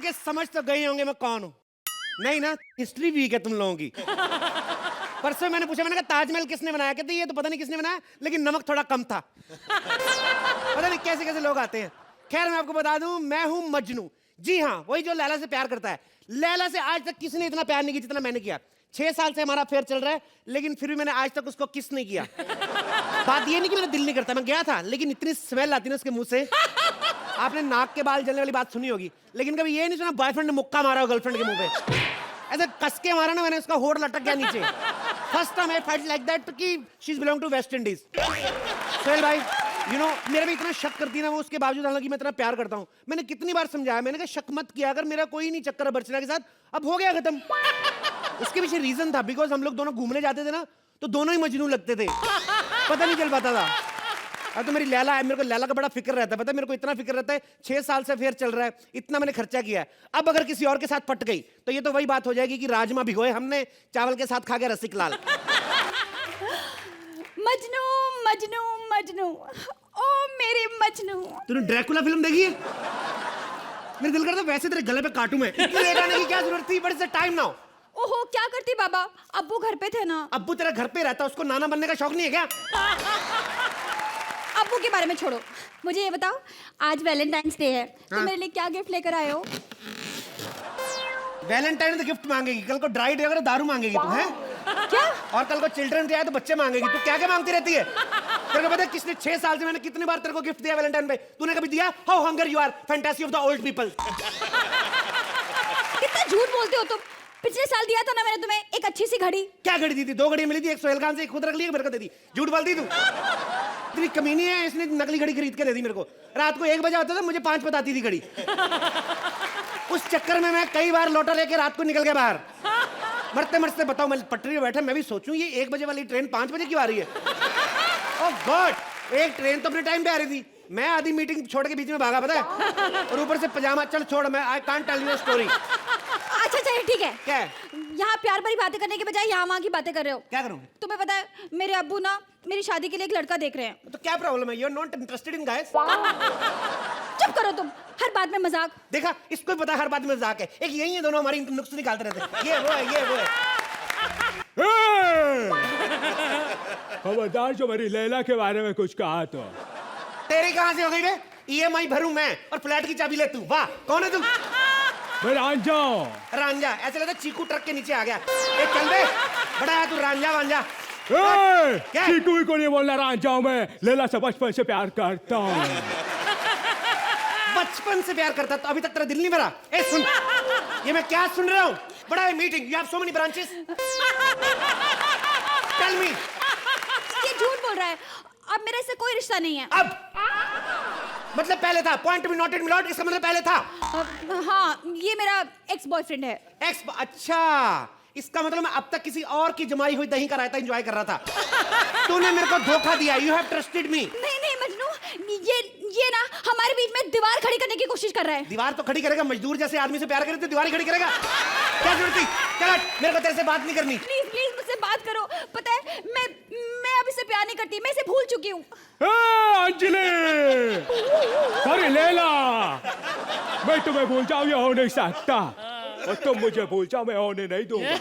के समझ तो गए होंगे मैं कौन हूँ। नहीं ना, हिस्ट्री वीक है तुम लोगों की। परसों मैंने पूछा, मैंने कहा ताजमहल किसने बनाया? कहते ये तो पता नहीं किसने बनाया, लेकिन नमक थोड़ा कम था। पता नहीं कैसे कैसे लोग आते हैं। खैर मैं आपको बता दूं, मैं हूं मजनू। जी हाँ, वही जो लैला से प्यार करता है। लैला से आज तक किसी ने इतना प्यार नहीं किया जितना मैंने किया। 6 साल से हमारा अफेयर चल रहा है, लेकिन फिर भी मैंने आज तक उसको किस नहीं किया। बात ये नहीं कि मेरा दिल नहीं करता, मैं गया था, लेकिन इतनी स्मेल आती ना उसके मुंह से। आपने नाक के बाल जलने वाली बात सुनी होगी, लेकिन कभी ये नहीं सुना बॉयफ्रेंड ने मुक्का मारा हो गर्लफ्रेंड के मुंह पे। ऐसे कस के मारा ना मैंने, उसका होठ लटक गया नीचे। First time I felt like that कि she is belong to West Indies. Sohail भाई, यू नो, मेरे भी इतना शक करती है ना वो, उसके बावजूद हालांकि मैं इतना प्यार करता हूँ। मैंने कितनी बार समझाया, मैंने कहा शक मत किया, अगर मेरा कोई नहीं चक्कर है बर्चना के साथ, अब हो गया खत्म। उसके पीछे रीजन था, बिकॉज हम लोग दोनों घूमने जाते थे ना, तो दोनों ही मजनू लगते थे, पता नहीं चल पाता था। अब तो मेरी लैला है, मेरे को लैला का बड़ा फिक्र रहता है, पता है मेरे को इतना फिक्र रहता है। 6 साल से अफेयर चल रहा है, इतना मैंने खर्चा किया है। अब अगर किसी और के साथ पट गई तो ये तो वही बात हो जाएगी कि राजमा भिगोए हमने, चावल के साथ खा के रसिक लाल। मजनू मजनू मजनू, ओ मेरे मजनू। तूने ड्रैकुला फिल्म देखी है? मेरे दिल करता वैसे तेरे गले पे काटूं मैं। इतनी लेट आने की क्या जरूरत थी? But it's time now. ओहो, क्या करती बाबा, अब्बू घर पे थे ना। अब्बू तेरा घर पे रहता, उसको नाना बनने का शौक नहीं है क्या? अब्बू के बारे में छोड़ो, मुझे ये बताओ, आज वैलेंटाइंस डे है, तो हाँ? मेरे लिए क्या गिफ्ट लेकर आए हो? वैलेंटाइन तो गिफ्ट मांगेगी, कल को ड्राई डे होगा तो दारू मांगेगी तू, हैं? क्या? और कल को चिल्ड्रन डे आए तो बच्चे मांगेगी। तू क्या क्या मांगती रहती है? तेरे को पता है किसने 6 साल से मैंने कितनी बार तेरे को गिफ्ट दिया वैलेंटाइन पे? तूने कभी दिया? How hunger you are, fantasy of the old people. कितना झूठ बोलते हो तुम। पिछले साल दिया था ना मैंने तुम्हें एक अच्छी सी घड़ी। क्या घड़ी दी थी? 2 घड़ी मिली थी, एक सोहेल खान से, एक खुद रख ली, मेरे को दे दी। झूठ बोलती तू। इतनी कमीनी है, इसने नकली घड़ी खरीद के दे दी मेरे को। रात को 1 बजे होता था, मुझे 5 बताती थी घड़ी। उस चक्कर में मैं कई बार लौटा लेके रात को निकल गया बाहर। मरते मरते बताओ, मैं पटरी में बैठा, मैं भी सोचूं ये 1 बजे वाली ट्रेन 5 बजे क्यों आ रही है? ओह गॉड, एक ट्रेन तो अपने टाइम पे आ रही थी, मैं आधी मीटिंग छोड़ के बीच में भागा, पता है? और ऊपर से पजामा। चल छोड़, मैं I can't tell you story. अच्छा अच्छा ठीक है। क्या है? यहाँ प्यार भरी बातें करने के बजाय यहाँ वहाँ की बातें कर रहे हो। क्या करूं? तुम्हें पता है मेरे अब्बू ना मेरी शादी के लिए एक लड़का देख रहे हैं। तो क्या प्रॉब्लम है? You are not interested in guys? चुप करो तुम, हर बात में मजाक। देखा, इसको भी पता है हर बात में मजाक है। एक यही है, दोनों हमारी नुक्स निकालते रहते हैं, ये वो है, ये वो है। खबरदार जो मेरी लैला के बारे में कुछ कहा तो। तेरी कहां से हो गई बे? EMI भरूं मैं और फ्लैट की चाबी ले तू। वाह, कौन है तू? मैं रांझा। रांझा? ऐसे लगता है चीकू ट्रक के नीचे आ गया। ए चल बे, बड़ा है तू रांझा वांझा। क्या? चीकू को नहीं बोलना, रांझा हूं मैं। लैला से बचपन से प्यार करता हूँ। बचपन से प्यार करता तो अभी तक तेरा दिल नहीं भरा? ए सुन, ये मैं क्या सुन रहा हूँ? बड़ा है meeting, you have so many branches. Tell me. ये झूठ बोल रहा है, अब मेरा इससे कोई रिश्ता नहीं है। अब मतलब पहले था? Point to be noted my Lord, इसका मतलब पहले था। हाँ, ये मेरा एक्स बॉयफ्रेंड है। एक्स? अच्छा, इसका मतलब मैं अब तक किसी और की जमाई हुई दही का रायता एंजॉय कर रहा था। तूने मेरे को धोखा दिया। You have trusted me. नहीं नहीं मजनू, ये ना हमारे बीच में दीवार खड़ी करने की कोशिश कर रहा है। दीवार तो खड़ी करेगा, मजदूर जैसे आदमी से प्यार करे तो दीवार ही खड़ी करेगा। क्या जरूरत थी? चल हट, मेरे को तेरे से बात नहीं करनी। प्लीज प्लीज मुझसे बात करो। पता है मैं अब इससे प्यार नहीं करती, मैं इसे भूल चुकी हूँ। अंजलि, अरे लैला, मैं तुम्हें भूल जाऊं ये हो नहीं सकता, और तुम मुझे भूल जाओ मैं होने नहीं दूंगा।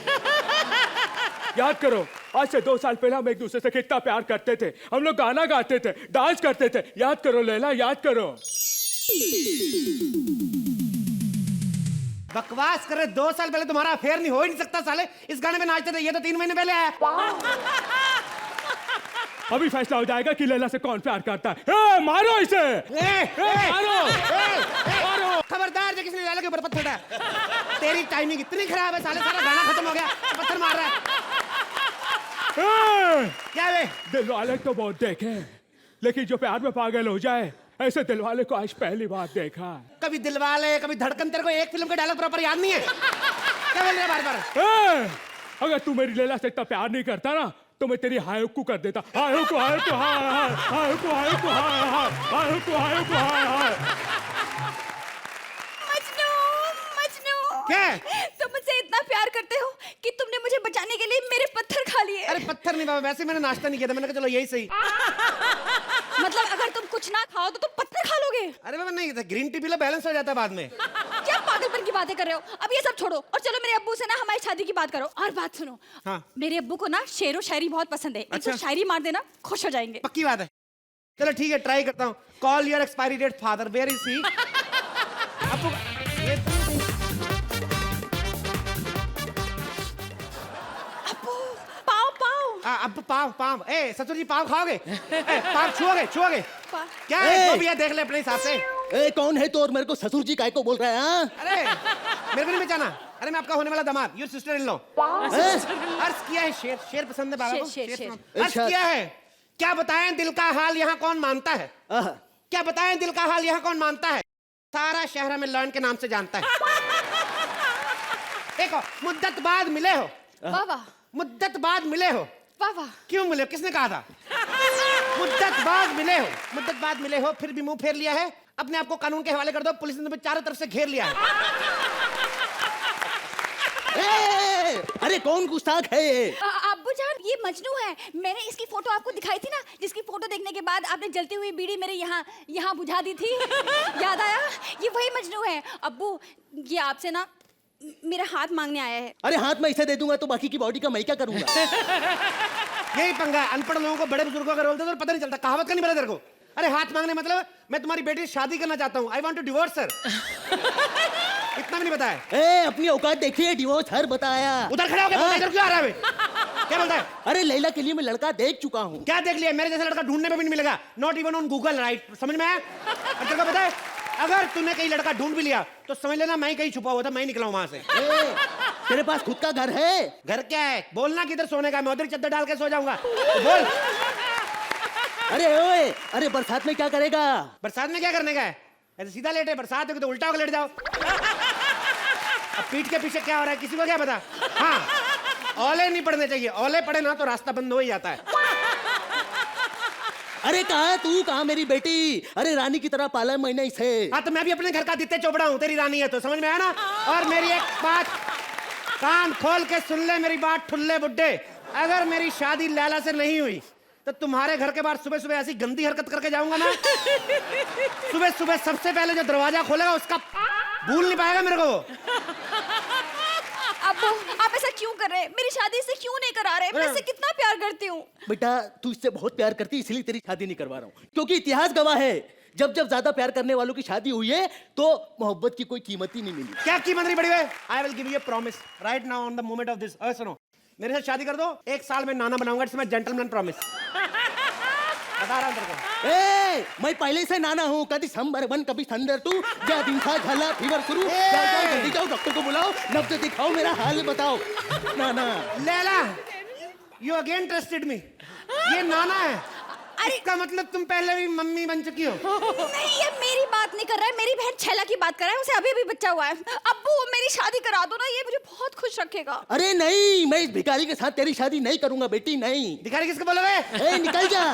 याद करो, आज से 2 साल पहले हम एक दूसरे से कितना प्यार करते थे। हम लोग गाना गाते थे, डांस करते थे। याद करो लैला, याद करो। बकवास कर रहे। 2 साल पहले तुम्हारा अफेयर नहीं हो ही नहीं सकता साले। इस गाने में नाचते थे, ये तो 3 महीने पहले आया। अभी फैसला हो जाएगा कि लैला से कौन प्यार करता है। मारो इसे। मारो। मारो। खबरदार, जो किसी ने लैला के ऊपर पत्थर डाला। तेरी टाइमिंग इतनी खराब है साले, सारा गाना खत्म हो गया, पत्थर मार रहा है। क्या है? दिल वाले तो बहुत देखे, लेकिन जो प्यार में पागल हो जाए, ऐसे दिल वाले को आज पहली बार देखा। कभी दिलवाले, कभी धड़कन। तेरे को एक फिल्म का डायलॉग प्रॉपर याद नहीं है? क्या बोल रहा है बार-बार? अगर तू मेरी लैला से इतना प्यार नहीं करता ना, तो मैं तेरी हायुकू कर देता। हायुकू, हायुकू, हायुकू, हायुकू, हायुकू, हायुकू, मजनू मजनू, क्या? तुम मुझसे इतना प्यार करते हो कि तुमने मुझे बचाने के लिए मेरे पत्थर खा लिए। अरे पत्थर नहीं बाबा, वैसे मैंने नाश्ता नहीं किया था, मैंने कहा चलो यही सही। मतलब अगर तुम कुछ ना खाओ तो तुम पत्थर खा लोगे? अरे बाबा नहीं, green tea P low, balance हो जाता है बाद में। क्या पागलपन की बातें कर रहे हो। अब ये सब छोड़ो और चलो मेरे अब्बू से ना हमारी शादी की बात करो। और बात सुनो, हाँ। मेरे अब्बू को ना शेरो शायरी बहुत पसंद है। एक अच्छा। तो शायरी मार देना, खुश हो जाएंगे। पक्की बात है। चलो ठीक है, ट्राई करता हूँ। Call your expiry date father, where is he? अब्बू ये अब्बू पाव पाव। अब पाव पाव, ए ससुर जी पाव खाओगे? पाव छुओगे छुओगे? पाव। क्या है तो भैया देख ले अपने हिसाब से। ए कौन है तो और मेरे को ससुर जी काय को बोल रहा है? हाँ? अरे मेरे को नहीं पहचाना। अरे मैं आपका होने वाला दामाद, योर सिस्टर इन लॉ। अर्ज किया है शेर, शेर पसंद है बाबा को? शेर, शेर। अर्ज किया है, क्या बताएं दिल का हाल यहाँ कौन मानता है? आहा। क्या बताएं दिल का हाल यहाँ कौन मानता है? सारा शहर हमें लॉयन के नाम से जानता है। देखो, मुद्दत बाद मिले हो, वाह वाह मुद्दत बाद मिले हो। वाह वाह। क्यों मिले हो? किसने कहा था? मुद्दत बाद मिले हो, मुद्दत बाद मिले हो, फिर भी मुंह फेर लिया है। अपने आप को कानून के हवाले कर दो, पुलिस ने तुम्हें चारों तरफ से घेर लिया है। अरे कौन गुस्ताख है ये? अब्बू जान, ये मजनू है। मैंने इसकी फोटो आपको दिखाई थी ना, जिसकी फोटो देखने के बाद आपने जलती हुई बीड़ी मेरे यहाँ बुझा दी थी। याद आया? ये वही मजनू है। अब्बू, ये आपसे ना मेरा हाथ मांगने आया है। अरे हाथ में इसे दे दूंगा तो बाकी की बॉडी का मैं क्या करूंगा? यही पंगा है, अनपढ़ लोगों को बड़े बुजुर्गों का रोल दे तो पता नहीं चलता। कहावत का नहीं पता तेरे को? अरे हाथ मांगने मतलब मैं तुम्हारी बेटी से शादी करना चाहता हूँ, I want to divorce sir. इतना भी नहीं बताया। ए अपनी औकात देखिए, डिवोर्स हर बताया। उधर खड़ा हो गया, इधर क्यों आ रहा है? क्या बोलता है? अरे लैला के लिए मैं लड़का देख चुका हूँ। क्या देख लिया? मेरे जैसा लड़का ढूंढने में भी नहीं मिलेगा, not even on Google, right? समझ में आया? और तेरे को पता है, अगर तूने कहीं लड़का ढूंढ भी लिया तो समझ लेना मैं ही कहीं छुपा हुआ था, मैं ही निकला हूं वहां से। तेरे पास खुद का घर है? घर क्या है? बोलना किधर सोने का? मैं उधर चद्दर डाल के सो जाऊंगा, तो बोल। अरे ओए, अरे बरसात में क्या करेगा? बरसात में क्या करने का है? ऐसे सीधा लेटे, बरसात होगी तो उल्टा होकर लेट जाओ। अब पीठ के पीछे क्या हो रहा है किसी को क्या पता? हाँ, ओले नहीं पड़ने चाहिए, ओले पड़े ना तो रास्ता बंद हो ही जाता है। अरे कहा तू, कहा मेरी बेटी? अरे रानी की तरह पाला मैंने इसे। हाँ तो मैं भी अपने घर का आदित्य चोपड़ा हूँ, तेरी रानी है तो, समझ में आया ना? और मेरी एक बात कान खोल के सुन ले मेरी बात, ठुल्ले बुड्ढे। अगर मेरी शादी लैला से नहीं हुई तो तुम्हारे घर के बाहर सुबह सुबह ऐसी गंदी हरकत करके जाऊंगा ना, सुबह सुबह सबसे पहले जो दरवाजा खोलेगा उसका भूल नहीं पाएगा मेरे को वो। अब्बू, आप ऐसा क्यों कर रहे हैं? मेरी शादी से क्यों नहीं करा रहे? मैं इससे कितना प्यार करती हूँ। बेटा तू इससे बहुत प्यार करती है, इसलिए तेरी शादी नहीं करवा रहा हूँ, क्योंकि इतिहास गवाह है जब जब ज्यादा प्यार करने वालों की शादी हुई है तो मोहब्बत की कोई कीमत ही नहीं मिली। क्या कीमत नहीं बढ़ी है? I will give you a promise right now on the moment of this. सुनो, मेरे साथ शादी कर दो, 1 साल में नाना बनाऊंगा, इट्स माय जेंटलमैन प्रॉमिस। बता रहा हूं तेरे को। ए, मैं पहले से नाना हूँ, कभी संबर 1 कभी संडर 2, जा दिन था झाला फीवर शुरू। जाओ जल्दी जाओ, डॉक्टर को बुलाओ, नब्ज दिखाओ, मेरा हाल बताओ। नाना Laila, you again trusted me. ये नाना है, इसका मतलब तुम पहले भी मम्मी बन चुकी हो। नहीं, ये मेरी बात नहीं कर रहा है, मेरी बहन छैला की बात कर रहा है, उसे अभी अभी बच्चा हुआ है। अब्बू मेरी शादी करा दो ना, ये मुझे बहुत खुश रखेगा। अरे नहीं, मैं इस भिखारी के साथ तेरी शादी नहीं करूंगा बेटी, नहीं। भिखारी किसको बोलोगे? ए निकल जा।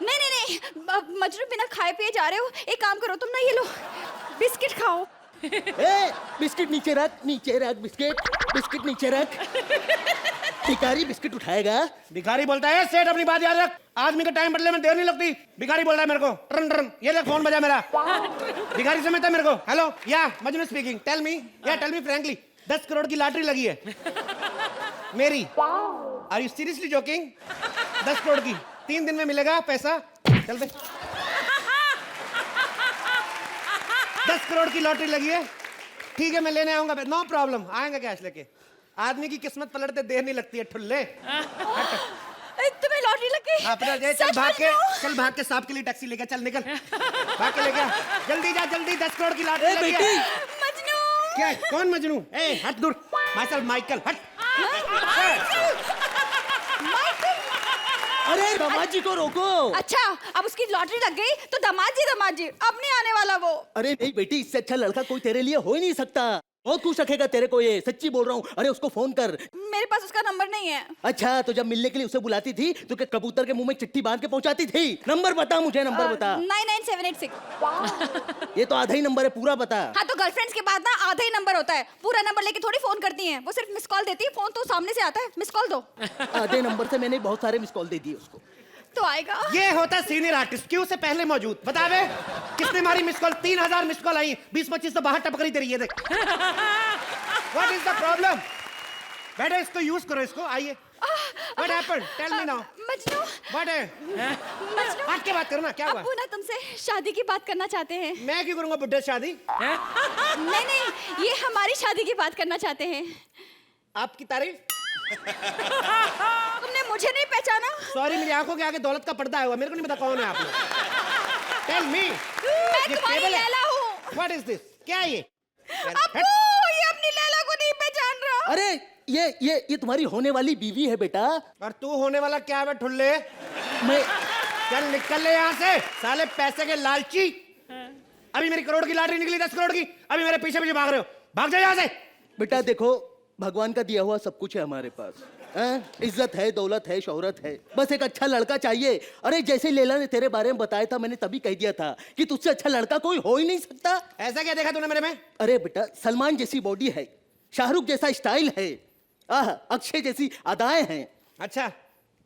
नहीं नहीं नहीं, मजनू बिना खाए पिए जा रहे हो, एक काम करो तुम ना, ये लो बिस्किट खाओ। ए बिस्किट नीचे रख, नीचे रख बिस्किट, बिस्किट नीचे रख। भिखारी बिस्किट उठाएगा। भिखारी बोलता है सेठ अपनी बात याद रख, आदमी का टाइम बदलने में देर नहीं लगती। भिखारी बोल रहा है मेरे को, टर्न टर्न, ये देख फोन बजा मेरा। भिखारी समझता है मेरे को। Hello, yeah Majnu speaking, tell me frankly, 10 crore की लॉटरी लगी है मेरी। Are you seriously joking? 10 crore की 3 दिन में मिलेगा पैसा, चल दे। 10 करोड़ की लॉटरी लगी है, ठीक है मैं लेने आऊंगा, नो प्रॉब्लम, आएंगे कैश लेके। आदमी की किस्मत पलटते देर नहीं लगती है, ठुल्ले। तुम्हें लॉटरी लग गई? चल भाग के सांप के लिए टैक्सी लेके चल, निकल भाग के लेके जल्दी जा, जल्दी। 10 करोड़ की लॉटरी लगी है। मजनू। क्या? कौन मजनू? ए हट दूर, माइकल, माइकल हट। अरे दामाद जी को रोको। अच्छा, अब उसकी लॉटरी लग गई तो दामाद जी अब नहीं आने वाला वो। अरे नहीं बेटी, इससे अच्छा लड़का कोई तेरे लिए हो ही नहीं सकता, बहुत खुश रखेगा तेरे को, ये सच्ची बोल रहा हूँ। अरे उसको फोन कर। मेरे पास उसका नंबर नहीं है। अच्छा, तो जब मिलने के लिए उसे बुलाती थी तो क्या कबूतर के मुंह में चिट्ठी बांध के पहुंचाती थी? नंबर बता मुझे, नंबर बता। 99786। ये तो आधा ही नंबर है, पूरा बता। हाँ तो गर्लफ्रेंड्स के बाद ना आधा ही नंबर होता है, पूरा नंबर लेके थोड़ी फोन करती हैं, वो सिर्फ मिस कॉल देती है, फोन तो सामने से आता है। मिस कॉल दो। आधे नंबर से मैंने बहुत सारे मिस कॉल दे दिए उसको। तो आएगा। ये होता है सीनियर आर्टिस्ट, क्यों से पहले मौजूद। बता बे किसने मारी मिस कॉल? 3000 मिस कॉल आई, 20-25 तो बाहर टपक रही तेरी। ये देख व्हाट इज द प्रॉब्लम? बैठो, इसको यूज करो, इसको। आइए, what happened? Tell me now. Majnu, what है? मजनू, हट के बात करो ना, क्या हुआ? अब्बू ना तुमसे शादी की बात करना चाहते हैं। मैं क्यों करूंगा बुड्ढे से शादी? नहीं नहीं, ये हमारी शादी की बात करना चाहते हैं। आपकी तारीफ? तुमने मुझे नहीं पहचाना? सॉरी, मेरी आंखों के आगे दौलत का पर्दा हुआ, मेरे को नहीं पता कौन है आप लोग। Tell me. मैं तुम्हारी लैला हूँ। What is this? क्या है ये? अब्बू, ये अपनी लैला को नहीं पहचान रहा। अरे ये तुम्हारी होने वाली बीवी है बेटा। और तू होने वाला क्या है ठुल्ले? मैं चल निकल ले यहाँ से, साले पैसे के लालची। अभी मेरी करोड़ की लॉटरी निकली, 10 करोड़ की, अभी मेरे पीछे पीछे भाग रहे हो। भाग जाओ यहाँ से। बेटा देखो, भगवान का दिया हुआ सब कुछ है हमारे पास। इज्जत है, दौलत है, शोहरत है, बस एक अच्छा लड़का चाहिए। अरे जैसे लैला ने तेरे बारे में बताया था, मैंने तभी कह दिया था कि तुझसे अच्छा लड़का कोई हो ही नहीं सकता। ऐसा क्या देखा तूने मेरे में? अरे बेटा, सलमान जैसी बॉडी है, शाहरुख जैसा स्टाइल है, अक्षय जैसी अदाएं हैं। अच्छा,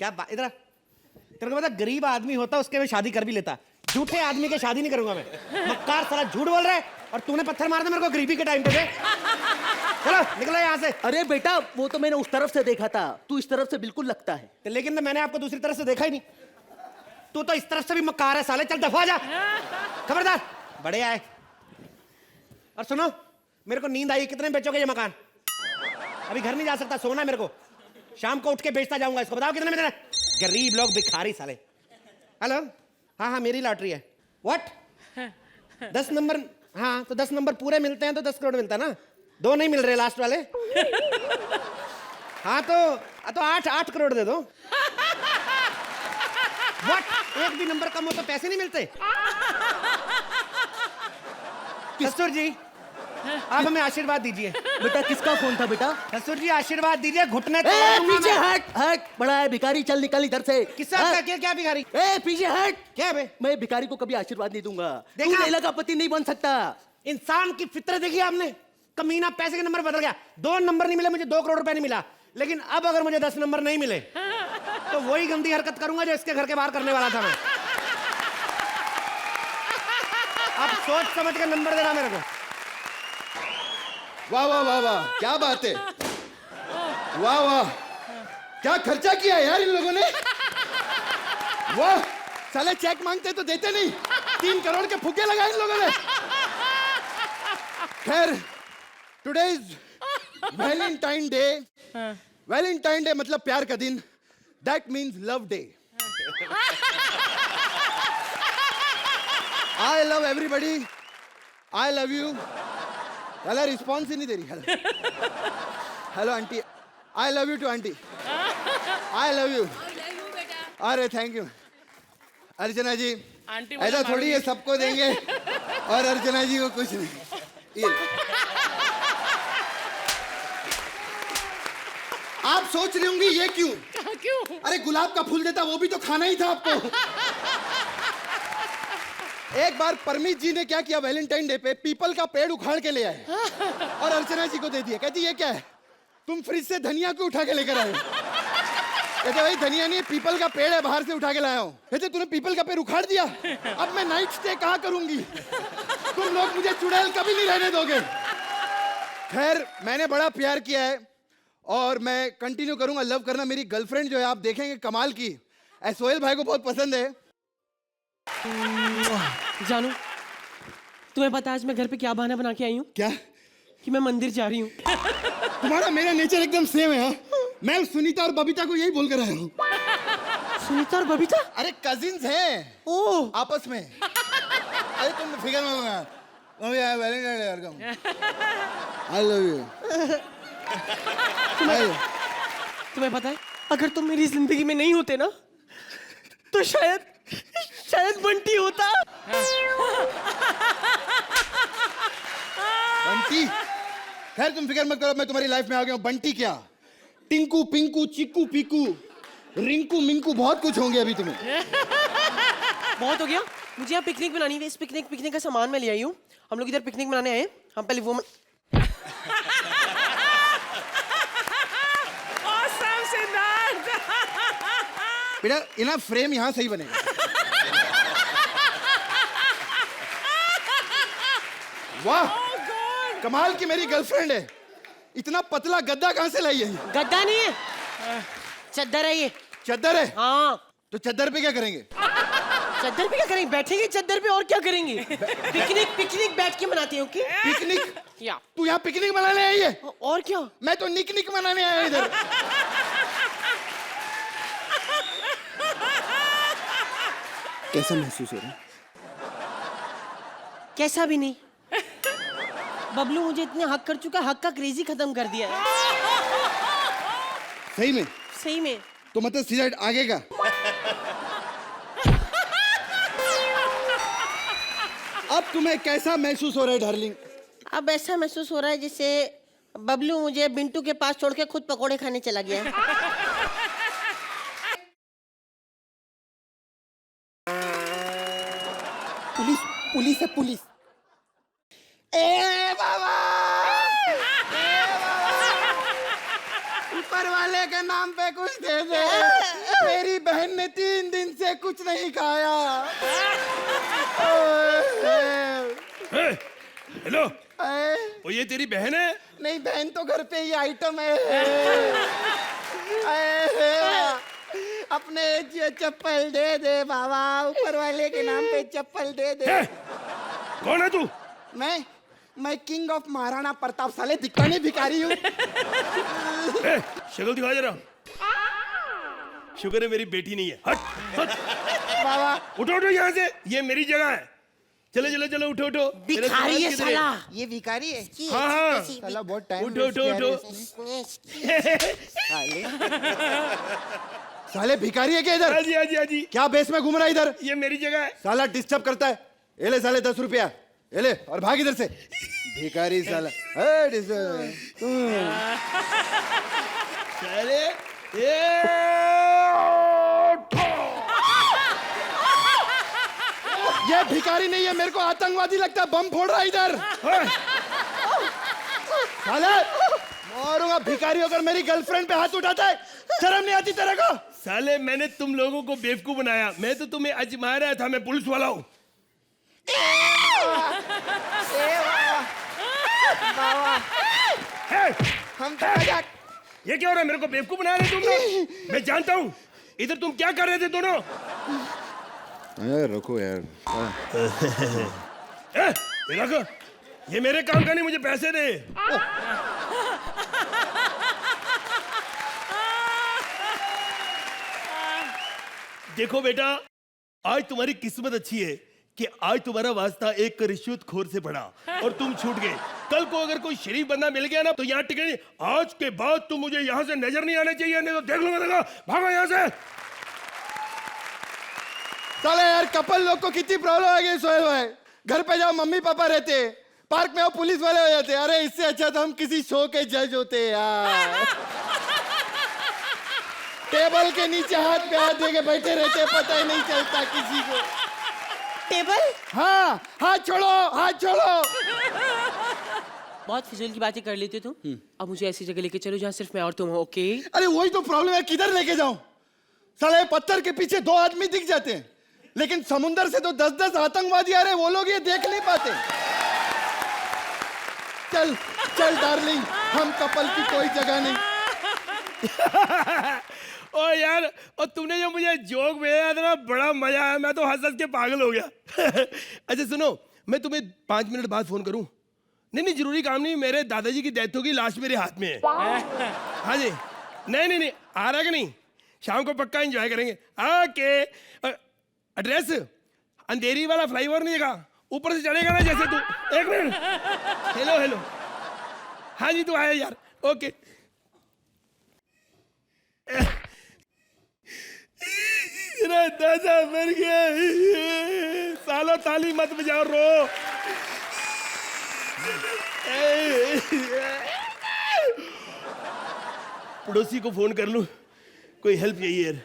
क्या इधर तेरे को पता, गरीब आदमी होता उसके में शादी कर भी लेता। झूठे आदमी के शादी नहीं करूंगा मैं। मक्कार साला झूठ बोल रहा है, और तूने पत्थर मार दिया मेरे को गरीबी के टाइम पे। चलो निकलो यहाँ से। अरे बेटा, वो तो मैंने उस तरफ से देखा था, तू इस तरफ से बिल्कुल लगता है। तो लेकिन मैंने आपको दूसरी तरफ से देखा ही नहीं। तू तो इस तरफ से भी मक्कार है साले। चल दफा जा, खबरदार। बड़े आए। और सुनो, मेरे को नींद आई, कितने बेचोगे ये मकान? अभी घर नहीं जा सकता, सोना है मेरे को। शाम को उठ के बेचता जाऊंगा इसको। बताओ कितने में देना? गरीब लोग, भिखारी साले। हेलो, हाँ हाँ मेरी लॉटरी है। व्हाट? 10 नंबर? हाँ तो 10 नंबर पूरे मिलते हैं तो 10 करोड़ मिलता ना। 2 नहीं मिल रहे लास्ट वाले। हाँ तो 8 करोड़ दे दो। व्हाट? एक भी नंबर कम हो तो पैसे नहीं मिलते? ससुर जी, आप हमें आशीर्वाद दीजिए। बेटा किसका फोन था बेटा? ससुर जी आशीर्वाद दीजिए, घुटने पीछे हट हट, बड़ा है भिखारी, चल निकल इधर से। किसका क्या भिखारी? पीछे हट। क्या बे? मैं भिखारी को कभी आशीर्वाद नहीं दूंगा। तू देखा? लैला का पति नहीं बन सकता। इंसान की फितरत देखी आपने? कमीना पैसे के नंबर बदल गया। 2 नंबर नहीं मिले मुझे, 2 करोड़ रुपए नहीं मिला। लेकिन अब अगर मुझे 10 नंबर नहीं मिले तो वही गंदी हरकत करूंगा जो इसके घर के बाहर करने वाला था मैं। आप सोच समझ के नंबर देना मेरे को। वाह वाह वाह वाह, क्या बात है। वाह वाह, क्या खर्चा किया यार इन लोगों ने। वाह, साले चेक मांगते तो देते नहीं, 3 करोड़ के फुग्गे लगाए इन लोगों ने। खैर, today is Valentine Day. Valentine Day मतलब प्यार का दिन। That means love day. I love everybody, I love you. Hello, response ही नहीं दे रही। Hello aunty, I love you too aunty, I love you. अरे थैंक यू। अर्चना जी, ऐसा थोड़ी है सबको देंगे और अर्चना जी को कुछ नहीं। ये आप सोच रही होंगी ये क्यों? क्यों? अरे गुलाब का फूल देता, वो भी तो खाना ही था आपको। एक बार परमीत जी ने क्या किया, वैलेंटाइन डे पे पीपल का पेड़ उखाड़ के ले आए और अर्चना जी को दे दिया। कहती ये क्या है? तुम फ्रिज से धनिया को उठा के लेकर आए हो। कहते भाई धनिया नहीं, पीपल का पेड़ है, बाहर से उठा के लाया हूँ। कहते तूने पीपल का पेड़ उखाड़ दिया, अब मैं नाइट स्टे कहाँ करूंगी? तुम लोग मुझे चुड़ैल कभी नहीं रहने दोगे। खैर, मैंने बड़ा प्यार किया है और मैं कंटिन्यू करूंगा लव करना। मेरी गर्लफ्रेंड जो है आप देखेंगे कमाल की। सोहेल भाई को बहुत पसंद है। जानू, तुम्हें पता है आज मैं घर पे क्या बहाना बना के आई हूँ? क्या? कि मैं मंदिर जा रही हूँ। तुम्हारा मेरा नेचर एकदम सेम है। हाँ, मैं सुनीता और बबीता को यही बोल कर आया हूँ। सुनीता और बबीता? अरे कजिन्स हैं ओह, आपस में। अरे तुम फिगर में आई लव यू। तुम्हें पता है अगर तुम मेरी जिंदगी में नहीं होते ना तो शायद बंटी होता। बंटी? खैर तुम फिक्र मत करो, मैं तुम्हारी लाइफ में आ गया हूँ। बंटी क्या, टिंकू पिंकू चिक्कू पीकू रिंकू मिंकू बहुत कुछ होंगे अभी तुम्हें। बहुत हो गया, मुझे यहाँ पिकनिक बनानी है। इस पिकनिक का सामान मैं ले आई हूँ। हम लोग इधर पिकनिक मनाने आए। हम पहले वो बेटा ये ना फ्रेम यहाँ सही बनेगा। वाह कमाल की मेरी गर्लफ्रेंड है। इतना पतला गद्दा कहाँ से लाई है? गद्दा नहीं है, चद्दर है ये। चद्दर है? हाँ। तो चद्दर पे क्या करेंगे? चद्दर पे क्या करेंगे? बैठेंगे चद्दर पे, और क्या करेंगे? पिकनिक बैठ के मनाते हो क्या? पिकनिक? या तू यहाँ पिकनिक मनाने आई है? और क्या? मैं तो निक मनाने आया हूं इधर। कैसा महसूस हो रहा है? कैसा भी नहीं। बबलू मुझे इतने हक कर चुका है, हक का क्रेजी खत्म कर दिया है। सही में? सही में। तो मतलब सीधा आगे का? अब तुम्हें कैसा महसूस हो रहा है डार्लिंग? अब ऐसा महसूस हो रहा है जैसे बबलू मुझे बिंटू के पास छोड़ के खुद पकोड़े खाने चला गया है। पुलिस है पुलिस। ए बाबा! ऊपर वाले के नाम पे कुछ दे दे। मेरी बहन ने 3 दिन से कुछ नहीं खाया। हेलो, वो ये तेरी बहन है? नहीं बहन तो घर पे ही आइटम है। अपने चप्पल दे दे बाबा, ऊपर वाले के नाम पे चप्पल दे दे। कौन है तू? मैं किंग ऑफ महाराणा प्रताप, साले दिखता नहीं भिखारी हूँ। शक्ल दिखा जरा। शुक्र है मेरी बेटी नहीं है। हट हट। बाबा उठो उठो यहाँ से, ये मेरी जगह है। चलो चलो चलो उठो उठो। भिखारी है साला। ये भिखारी है? हाँ हाँ साला बहुत टाइम उठो उठो उठो। साले भिखारी है क्या इधर? हाँ जी हाँ जी हाँ जी, क्या बेस में घूम रहा है इधर? ये मेरी जगह है। साला डिस्टर्ब करता है। ये ले साले 10 रुपया, ये ले और भाग इधर से। भिखारी साला। साले ये भिखारी नहीं है, मेरे को आतंकवादी लगता है, बम फोड़ रहा है इधर। साले मारूंगा। भिखारी होकर मेरी गर्लफ्रेंड पे हाथ उठाता है, शर्म नहीं आती तेरे को? साले मैंने तुम लोगों को बेवकूफ बनाया, मैं तो तुम्हें आजमा रहा था, मैं पुलिस वाला हूँ। हम तो मजाक। ये क्या हो रहा है? मेरे को बेवकूफ बना रहे तुम लोग? मैं जानता हूँ इधर तुम क्या कर रहे थे दोनों। रुको यार। देखो ये मेरे काम का नहीं, मुझे पैसे दे। देखो बेटा, आज तुम्हारी किस्मत अच्छी है कि आज तुम्हारा वास्ता एक रिश्वतखोर से पड़ा और तुम छूट गए। कल को अगर कोई शरीफ बंदा मिल गया ना तो यहाँ टिके नहीं। आज के बाद तुम मुझे यहाँ से नजर नहीं आने चाहिए, नहीं तो देख लूंगा। देखो भागो यहाँ से। साले यार कपल लोग को कितनी प्रॉब्लम आ गई सोहेल भाई। घर पे जाओ मम्मी पापा रहते, पार्क में आओ पुलिस वाले हो जाते। अरे इससे अच्छा तो हम किसी शो के जज होते यार। टेबल के नीचे हाथ पे हाथ दे के बैठे रहते, पता ही नहीं चलता किसी को। टेबल? हाँ हाथ छोड़ो, हाथ छोड़ो। बहुत फिजूल की बातें कर लेते तुम। अब मुझे ऐसी जगह लेके चलो जहाँ सिर्फ मैं और तुम हो। ओके? अरे वही तो प्रॉब्लम है, किधर लेके जाऊं? साले पत्थर के पीछे 2 आदमी दिख जाते हैं, लेकिन समुंदर से तो 10-10 आतंकवादी आ रहे, वो लोग ये देख नहीं पाते। चल चल डार्लिंग, हम कपल की कोई जगह नहीं। ओ यार, और तुमने जो मुझे जोक भेजा था ना, बड़ा मजा आया। मैं तो हंस हंस के पागल हो गया। अच्छा सुनो, मैं तुम्हें 5 मिनट बाद फोन करूं? नहीं जरूरी काम नहीं, मेरे दादाजी की डेथ होगी, लाश मेरे हाथ में है। हाँ जी, नहीं आ रहा कि नहीं? शाम को पक्का एंजॉय करेंगे। ओके। एड्रेस अंधेरी वाला फ्लाईओवर नहीं देखा, ऊपर से चढ़ेगा ना जैसे तू। 1 मिनट। हेलो। हाँ जी तू आया यार। ओके। दादा मर गया। सालो ताली मत बजाओ, रो। पड़ोसी को फोन कर लूं, कोई हेल्प चाहिए यार।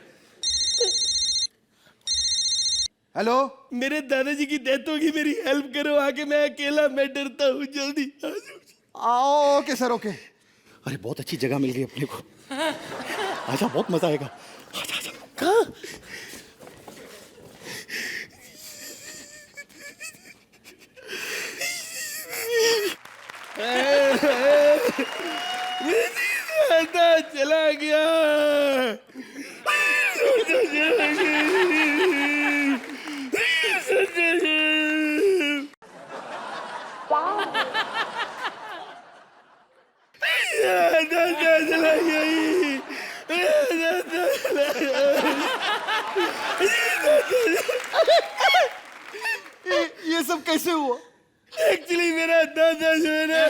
हेलो, मेरे दादाजी की डेथ होगी, मेरी हेल्प करो आके। मैं अकेला, मैं डरता हूँ, जल्दी आ जाओ। आओ। Okay sir, okay. अरे बहुत अच्छी जगह मिल गई अपने को। आजा, बहुत मजा आएगा। आजा। कहाँ? दादा चला गया। दादा चला गई। ये सब कैसे हुआ? एक्चुअली मेरा दादा जो है ना,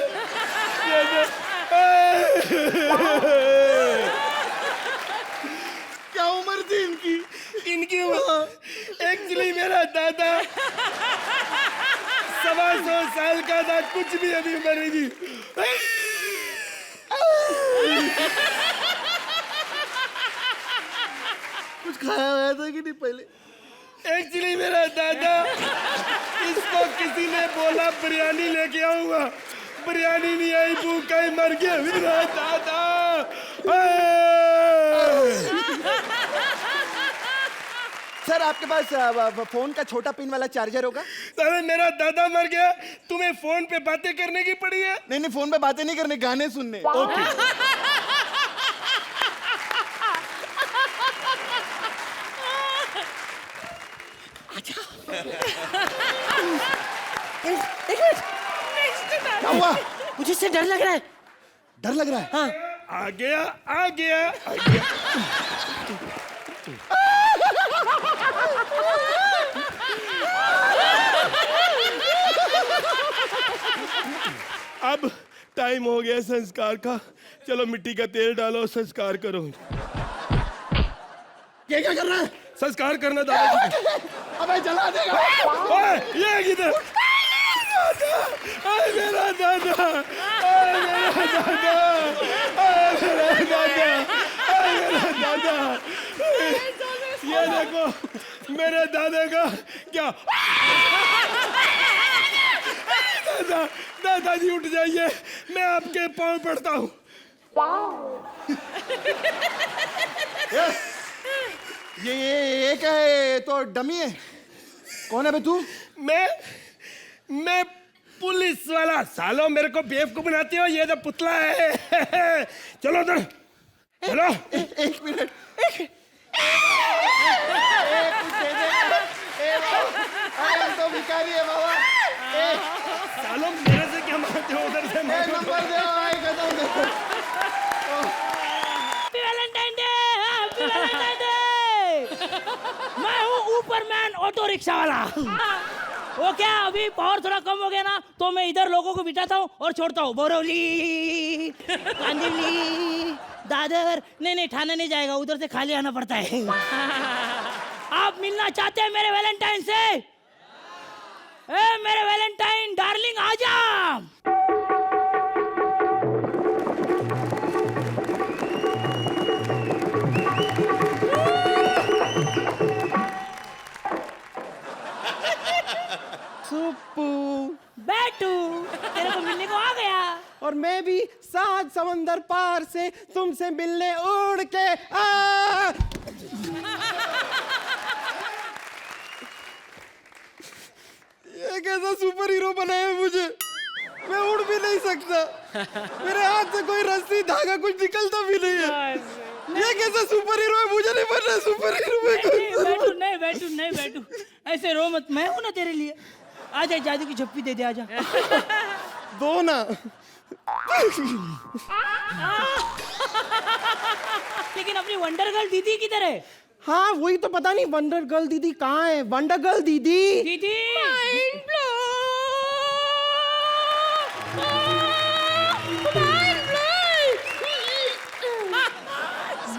क्या उम्र थी इनकी? इनकी एक्चुअली मेरा दादा 125 साल का था, कुछ भी अभी उम्र नहीं थी। कुछ खाया हुआ था कि नहीं पहले? एक्चुअली मेरा दादा, इसको किसी ने बोला बिरयानी लेके आऊंगा, बिरयानी नहीं आई, भूखा ही मर गया मेरा दादा। सर आपके पास फोन का छोटा पिन वाला चार्जर होगा? साले मेरा दादा मर गया, तुम्हें फोन पे बातें करने की पड़ी है? नहीं नहीं, फोन पे बातें नहीं करने, गाने सुनने। एक मिनट। क्या हुआ? मुझे इससे डर लग रहा है। डर लग रहा है? हाँ। आ गया आ गया आ गया। अब टाइम हो गया संस्कार का, चलो मिट्टी का तेल डालो, संस्कार करो। ये क्या कर रहा है? संस्कार करना दादाजी का। अबे जला देगा। ओए, ये किधर? आए मेरा दादा, आए मेरा दादा, आए मेरा दादा, आए मेरा दादा। ये देखो मेरे दादा का क्या। दादा, दादाजी उठ जाइए, मैं आपके पाँव पड़ता हूँ। ये क्या है? तो डमी है। कौन है बे तू? मैं पुलिस वाला। सालो मेरे को बेवकूफ बनाते हो, ये तो पुतला है। चलो उधर चलो। एक मिनट। हम तो भिखारी है बाबा। सालो मेरे से क्या मांगते हो? उधर से नंबर दे, आएगा तो दे। Valentine Day, happy Valentine Day. मैं हूँ ऊपरमैन ऑटो रिक्शा वाला। वो क्या, अभी पावर थोड़ा कम हो गया ना, तो मैं इधर लोगों को बिठाता हूँ और छोड़ता हूँ। बोरवली, कांदिवली, दादर। नहीं ठाणे नहीं जाएगा, उधर से खाली आना पड़ता है। आप मिलना चाहते हैं मेरे वैलेंटाइन से? ए मेरे वैलेंटाइन डार्लिंग, आजा। सुप्पू। बैठू, तेरे को मिलने को आ गया। और मैं भी 7 समंदर पार से तुमसे मिलने उड़ के आ। ये कैसा सुपर हीरो बनाया है मुझे? मैं उड़ भी नहीं सकता, मेरे हाथ से कोई रस्सी धागा कुछ निकलता भी नहीं है। ये कैसा सुपर हीरो है? मुझे नहीं बनना सुपर हीरो। नहीं बैठू, ऐसे रो मत, मैं हूं ना तेरे लिए। आजा, जादू की झप्पी दे दे, आजा। दो ना। लेकिन अपनी वंडर गर्ल दीदी किधर है? हाँ वही तो पता नहीं, वंडर गर्ल दीदी कहाँ है? वंडर गर्ल दीदी। दीदी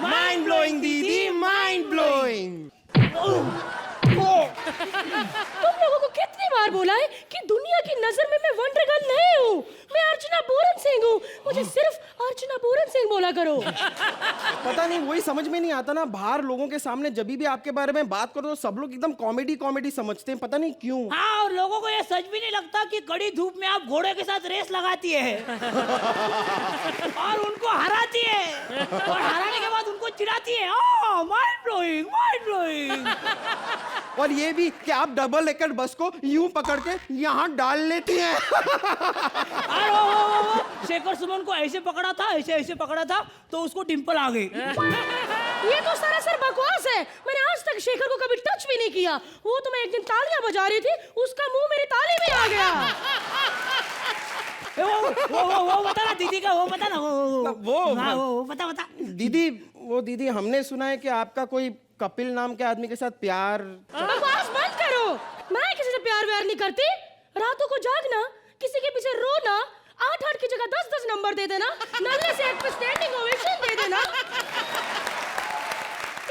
माइंड ब्लोइंग दीदी, माइंड ब्लोइंग। तुम लोगों को कितनी बार बोला है कि दुनिया की नजर में मैं वंडर गर्ल नहीं हूँ, मैं अर्चना पूरन सिंह हूँ। मुझे सिर्फ अर्चना पूरन सिंह बोला करो। पता नहीं, वही समझ में नहीं आता ना, बाहर लोगों के सामने जब भी आपके बारे में बात करो तो सब लोग एकदम कॉमेडी कॉमेडी समझते हैं, पता नहीं क्यों। हाँ, और लोगों को ये सच भी नहीं लगता कि कड़ी धूप में आप घोड़े के साथ रेस लगाती है और उनको हराती है और हराने के बाद उनको चिढ़ाती है। Mind blowing, mind blowing. और ये भी कि आप डबल डेकर बस को यूं पकड़ के यहाँ डाल लेती हैं। अरे वो शेखर सुमन को ऐसे पकड़ा था, ऐसे ऐसे पकड़ा था तो उसको डिंपल आ गई। ये तो सरासर बकवास है। मैंने आज तक शेखर को कभी टच भी नहीं किया। वो तो मैं एक दिन तालियां बजा रही थी, उसका मुंह मेरी ताली में आ गया। वो बता ना दीदी का, वो बता ना, वो बता। दीदी हमने सुना है कि आपका कोई कपिल नाम के आदमी के साथ प्यार। बकवास बंद करो। मैं किसी से प्यार व्यार नहीं करती। रातों को जागना, किसी के पीछे रोना, 8-8 की जगह 10-10 नंबर दे देना, नल्ले से एक पे स्टैंडिंग ओवेशन दे देना,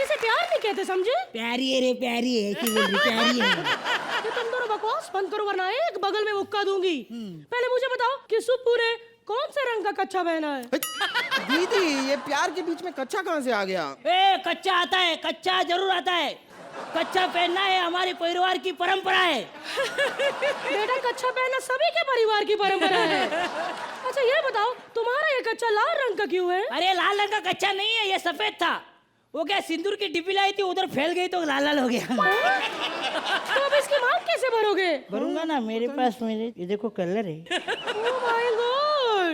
इसे प्यार नहीं कहते, समझे? प्यारी है रे, प्यारी है की बोल रही, प्यारी है। ये तुम दोनों बकवास बंद करो वरना एक बगल में मुक्का दूंगी। पहले मुझे बताओ कि सुप्पू ने कौन से रंग का कच्चा पहना है? दीदी ये प्यार के बीच में कच्चा कहाँ से आ गया? कच्चा आता है, कच्चा जरूर आता है। कच्चा पहनना है हमारे परिवार की परंपरा है। बेटा कच्चा पहनना सभी के परिवार की परंपरा है। अच्छा ये बताओ तुम्हारा ये कच्चा लाल रंग का क्यों है? अरे लाल रंग का कच्चा नहीं है, ये सफेद था। वो क्या सिंदूर की डिब्बी लाई थी, उधर फैल गई तो लाल लाल हो गया। तो अब इसकी मांग कैसे भरोगे? भरूंगा ना, मेरे पास मेरे ये देखो कलर है। ओह माय गॉड,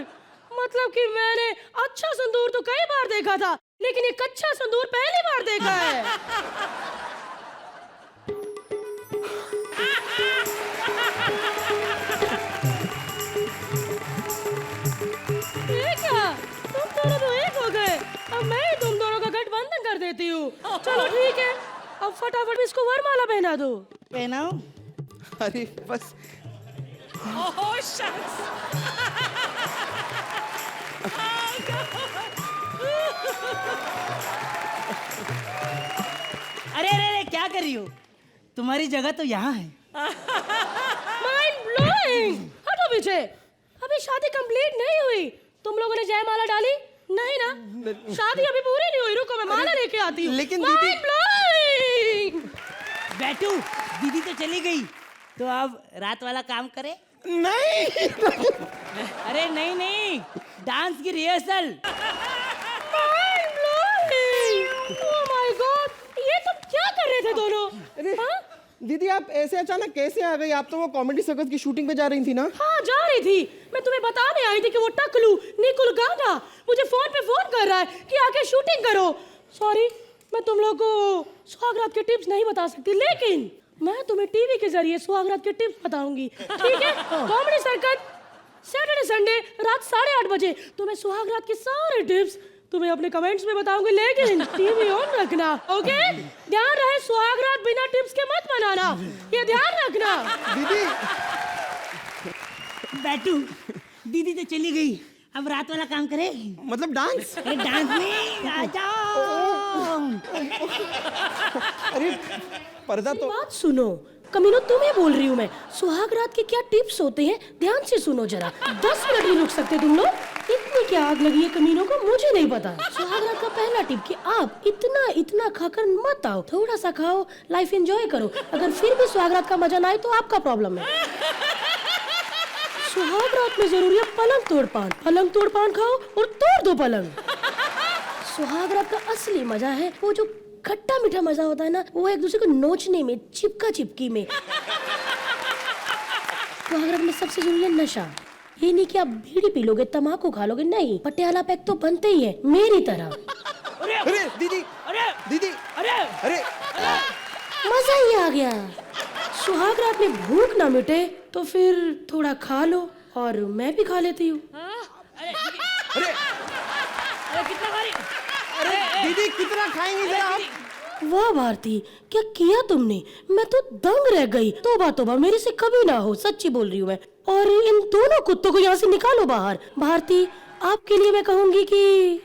मतलब कि मैंने अच्छा संदूर तो कई बार देखा था, लेकिन ये कच्चा संदूर पहली बार देखा है। ये क्या, तुम दोनों तो एक हो गए। अब मैं ही तुम दोनों का गठबंधन कर देती हूँ। चलो ठीक है, अब फटाफट इसको वरमाला पहना दो। पहनाओ। अरे बस अरे अरे अरे क्या कर रही हो? तुम्हारी जगह तो यहाँ है। Mind blowing. हटो पीछे, अभी शादी कंप्लीट नहीं हुई। तुम लोगों ने जयमाला डाली? नहीं ना, शादी अभी पूरी नहीं हुई। रुको मैं माला लेके आती हूँ। लेकिन दीदी- माइंड ब्लोइंग। बैठू, दीदी तो चली गई, तो अब रात वाला काम करे? नहीं। अरे नहीं नहीं, डांस की rehearsal. Mind blowing. Oh my God, ये तुम क्या कर रहे थे दोनों? हाँ? दीदी आप ऐसे अचानक कैसे आ गई? आप तो वो कॉमेडी सर्कस की शूटिंग पे जा रही थी ना? हाँ जा रही थी। मैं तुम्हें बताने आई थी कि वो टकलू निकुल गाना मुझे फोन पे फोन कर रहा है कि आके शूटिंग करो। सॉरी, मैं तुम लोग को सुहागरात के टिप्स नहीं बता सकती, लेकिन मैं तुम्हें टीवी के जरिए सुहागरात के टिप्स बताऊंगी। ठीक है? कॉमेडी सर्कस सैटरडे संडे रात 8:30 बजे तुम्हें सुहागरात के सारे टिप्स तुम्हें अपने कमेंट्स में बताऊंगी, लेकिन टीवी ऑन रखना। ओके? ध्यान रहे, सुहागरात बिना टिप्स के मत बनाना, ये ध्यान रखना। दीदी बैठू, दीदी तो चली गई, अब रात वाला काम करे? मतलब डांस? अरे डांस नहीं, आ जाओ। अरे पर्दा तो बात सुनो कमीनो, तुम्हें बोल रही हूँ मैं। सुहागरात के क्या टिप्स होते हैं ध्यान से सुनो जरा। 10 मिनट नहीं रुक सकते तुम लोग? इतनी क्या आग लगी है कमीनों को, मुझे नहीं पता। सुहागरात का पहला टिप कि आप इतना इतना खाकर मत आओ, थोड़ा सा खाओ, लाइफ एंजॉय करो। अगर फिर भी सुहागरात का मजा ना आए तो आपका प्रॉब्लम है। सुहागरात में जरूरी है पलंग तोड़ पान। पलंग तोड़ पान खाओ और तोड़ दो पलंग। सुहागरात का असली मजा है वो जो खट्टा मीठा मजा होता है ना, वो एक दूसरे को नोचने में, चिपका चिपकी में। सुहागरात में सबसे जरूरी है नशा। ये नहीं कि आप बीड़ी पी लोगे, तम्बाकू खा लोगे, नहीं, पटियाला पैक तो बनते ही है मेरी तरह। अरे दीदी, अरे दीदी, अरे अरे मजा ही आ गया। सुहागरात में भूख ना मिटे तो फिर थोड़ा खा लो, और मैं भी खा लेती हूँ। अरे कितना खा रही? अरे दीदी कितना खाएंगी जरा आप? वाह भारती, क्या किया तुमने? मैं तो दंग रह गई। तौबा तौबा, मेरे से कभी ना हो, सच्ची बोल रही हूँ मैं। और इन दोनों कुत्तों को यहाँ से निकालो बाहर। भारती, आपके लिए मैं कहूंगी कि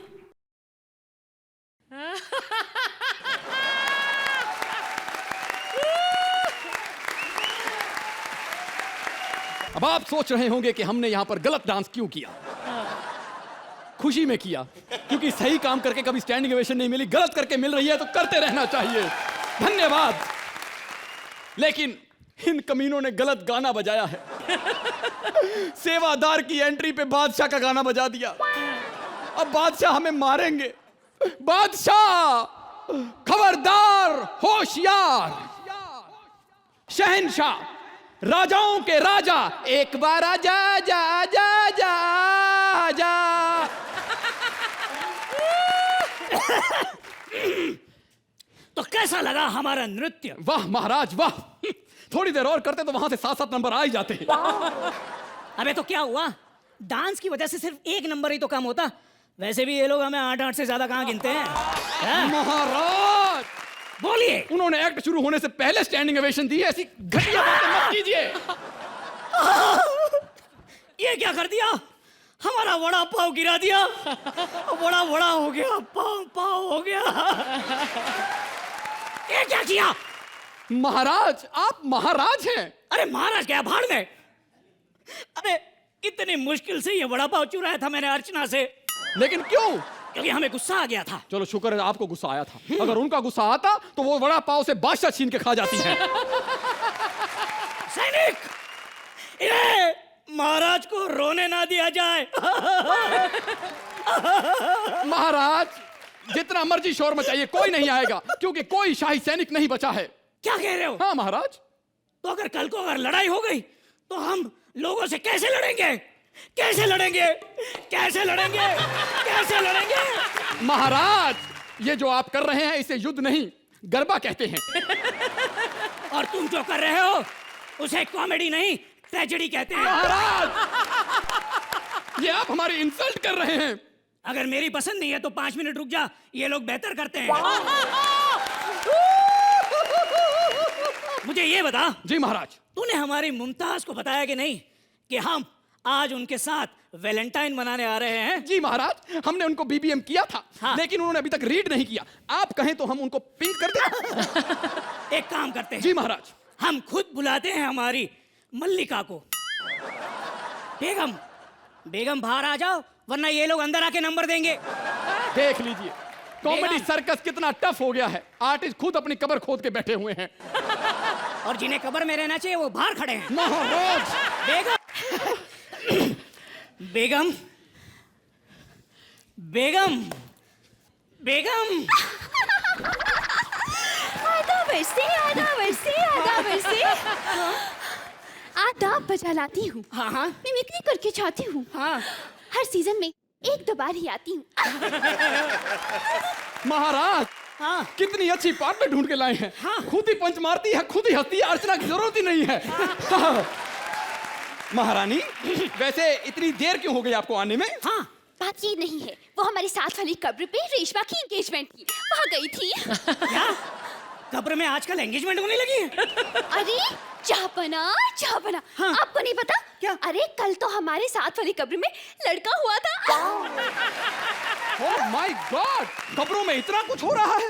अब आप सोच रहे होंगे कि हमने यहां पर गलत डांस क्यों किया। खुशी में किया, क्योंकि सही काम करके कभी स्टैंडिंग ओवेशन नहीं मिली, गलत करके मिल रही है तो करते रहना चाहिए। धन्यवाद। लेकिन इन कमीनों ने गलत गाना बजाया है। सेवादार की एंट्री पे बादशाह का गाना बजा दिया। अब बादशाह हमें मारेंगे। बादशाह खबरदार, होशियार, शहंशाह, राजाओं के राजा, एक बार आजा जा जा जा जा। तो कैसा लगा हमारा नृत्य? वाह महाराज वाह, थोड़ी देर और करते तो वहां से 7-7 नंबर आ ही जाते हैं। अबे तो क्या हुआ, डांस की वजह से सिर्फ 1 नंबर ही तो कम होता। वैसे भी ये लोग हमें 8-8 से ज्यादा कहाँ गिनते हैं? महाराज बोलिए। उन्होंने एक्ट शुरू होने से पहले स्टैंडिंग ओवेशन दी है, ऐसी घटिया बातें मत कीजिए। ये क्या कर दिया, हमारा वड़ा पाव गिरा दिया। वड़ा वड़ा हो गया, पाव पाव हो गया। ये क्या किया? महाराज आप महाराज हैं। अरे महाराज क्या, भाड़ में। अरे इतनी मुश्किल से ये वड़ा पाव चुराया था मैंने अर्चना से। लेकिन क्यों? क्योंकि हमें गुस्सा आ गया था। चलो शुक्र है आपको गुस्सा आया था, अगर उनका गुस्सा आता तो वो वड़ा पाव से बादशाह छीन के खा जाती हैं। सैनिक, इन्हें महाराज को रोने ना दिया जाए। महाराज जितना मर्जी शोर मचाइए, कोई नहीं आएगा, क्योंकि कोई शाही सैनिक नहीं बचा है। क्या कह रहे हो? हाँ महाराज। तो अगर कल को अगर लड़ाई हो गई तो हम लोगों से कैसे लड़ेंगे? कैसे लड़ेंगे? कैसे लड़ेंगे? कैसे लड़ेंगे? महाराज ये जो आप कर रहे हैं इसे युद्ध नहीं, गरबा कहते हैं। और तुम जो कर रहे हो उसे कॉमेडी नहीं, ट्रेजेडी कहते हैं। महाराज ये आप हमारी इंसल्ट कर रहे हैं। अगर मेरी पसंद नहीं है तो 5 मिनट रुक जा, ये लोग बेहतर करते हैं। मुझे ये बता। जी महाराज। तूने हमारी मुमताज को बताया कि नहीं कि हम आज उनके साथ वैलेंटाइन मनाने आ रहे हैं? जी महाराज, हमने उनको बीबीएम किया था। हाँ। लेकिन उन्होंने अभी तक रीड नहीं किया। आप कहें तो हम उनको पिंक कर दें। एक काम करते हैं। जी महाराज। हम खुद बुलाते हैं हमारी मल्लिका को। बेगम, बेगम बाहर आ जाओ, वरना ये लोग अंदर आके नंबर देंगे। देख लीजिए कॉमेडी बेगम। सर्कस कितना टफ हो गया है। आर्टिस्ट खुद अपनी कब्र खोद के बैठे हुए हैं। और जिन्हें कब्र में रहना चाहिए वो बाहर खड़े हैं। महाराज बेगम, बेगम, बेगम, बेगम। आधा बरसे, आधा बरसे, आधा बरसे। आधा बजा लाती हूँ। हाँ हाँ मिमिक्री करके चाहती हूँ। हाँ। हर सीजन में 1-2 बार ही आती हूँ। महाराज हाँ। कितनी अच्छी पार्टनर ढूंढ के लाए हैं। हाँ। खुद ही पंच मारती है, खुद ही हंसती है, अर्चना की जरूरत ही नहीं है। हाँ। महारानी वैसे इतनी देर क्यों हो गई आपको आने में? हाँ। बात ये नहीं है, वो हमारी साथ वाली कब्र पे रेशमा की एंगेजमेंट की, वहाँ गई थी। क्या कब्र में आजकल एंगेजमेंट होने लगी है? अरे जापना, जापना। हाँ। आपको नहीं पता? क्या? अरे कल तो हमारे साथ वाली कब्र में लड़का हुआ था। ओह माय गॉड, खबरों में इतना कुछ हो रहा है।